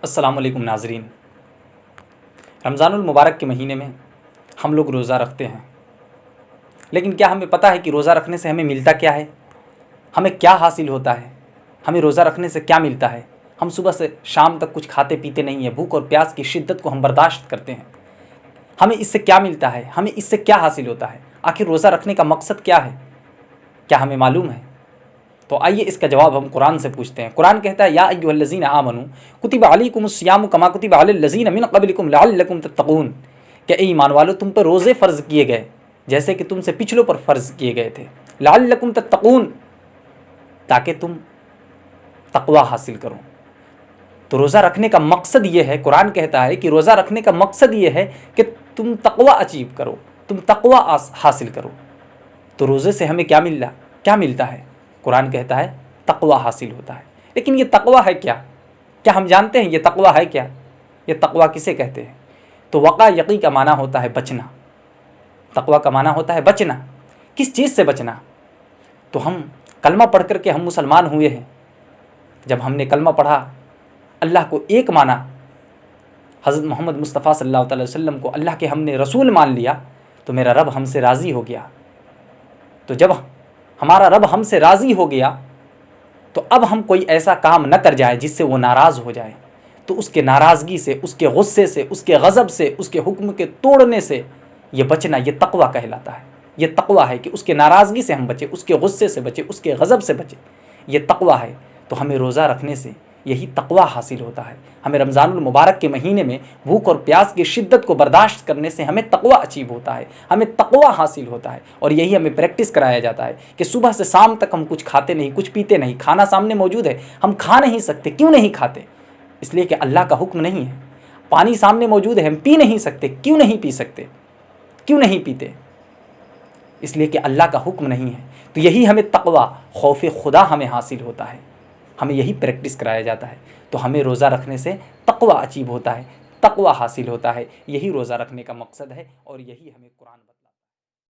अस्सलामुअलैकुम नाज़रीन। रमज़ानुल मुबारक के महीने में हम लोग रोज़ा रखते हैं, लेकिन क्या हमें पता है कि रोज़ा रखने से हमें मिलता क्या है, हमें क्या हासिल होता है, हमें रोज़ा रखने से क्या मिलता है। हम सुबह से शाम तक कुछ खाते पीते नहीं हैं, भूख और प्यास की शिद्दत को हम बर्दाश्त करते हैं। हमें इससे क्या मिलता है, हमें इससे क्या हासिल होता है, आखिर रोज़ा रखने का मकसद क्या है, क्या हमें मालूम है? तो आइए इसका जवाब हम कुरान से पूछते हैं। कुरान कहता है, या अय्युहल्लज़ीना आमनू कुतिबा अलैकुमुस्सियामु कमा कुतिबा अलल्लज़ीना मिन क़ब्लिकुम लअल्लकुम तत्तक़ून। क्या ए ईमान वालों, तुम पर रोज़े फ़र्ज़ किए गए जैसे कि तुमसे पिछलों पर फ़र्ज़ किए गए थे। लअल्लकुम तत्तक़ून, ताकि तुम तक़वा हासिल करो। तो रोज़ा रखने का मकसद ये है, कुरान कहता है कि रोज़ा रखने का मकसद ये है कि तुम तक़वा अचीव करो, तुम तक़वा हासिल करो। तो रोज़े से हमें क्या मिलता है? कुरान कहता है तक़वा हासिल होता है। लेकिन ये तक़वा है क्या? क्या हम जानते हैं ये तक़वा है क्या? ये तक़वा किसे कहते हैं? तो वक़ा यक़ी का माना होता है बचना। तक़वा का माना होता है बचना। किस चीज़ से बचना? तो हम कलमा पढ़ कर के हम मुसलमान हुए हैं। जब हमने कलमा पढ़ा, अल्लाह को एक माना, हज़रत मोहम्मद मुस्तफ़ा सल्लल्लाहु अलैहि वसल्लम को अल्लाह के हमने रसूल मान लिया, तो मेरा रब हमसे राज़ी हो गया। तो जब हमारा रब हमसे राज़ी हो गया, तो अब हम कोई ऐसा काम न कर जाए जिससे वो नाराज़ हो जाए। तो उसके नाराज़गी से, उसके गुस्से से, उसके गज़ब से, उसके हुक्म के तोड़ने से ये बचना, ये तक़वा कहलाता है। ये तक़वा है कि उसके नाराज़गी से हम बचें, उसके गुस्से से बचें, उसके गज़ब से बचें। ये तक़वा है। तो हमें रोज़ा रखने से यही तक़वा हासिल होता है। हमें रमज़ानुल मुबारक के महीने में भूख और प्यास की शिद्दत को बर्दाश्त करने से हमें तक़वा अचीव होता है, हमें तक़वा हासिल होता है। और यही हमें प्रैक्टिस कराया जाता है कि सुबह से शाम तक हम कुछ खाते नहीं, कुछ पीते नहीं। खाना सामने मौजूद है, हम खा नहीं सकते। क्यों नहीं खाते? इसलिए कि अल्लाह का हुक्म नहीं है। पानी सामने मौजूद है, हम पी नहीं सकते। क्यों नहीं पी सकते? क्यों नहीं पीते? इसलिए कि अल्लाह का हुक्म नहीं है। तो यही हमें तक़वा, खौफ खुदा हमें हासिल होता है। हमें यही प्रैक्टिस कराया जाता है। तो हमें रोज़ा रखने से तक़वा अचीव होता है, तक़वा हासिल होता है। यही रोज़ा रखने का मकसद है और यही हमें कुरान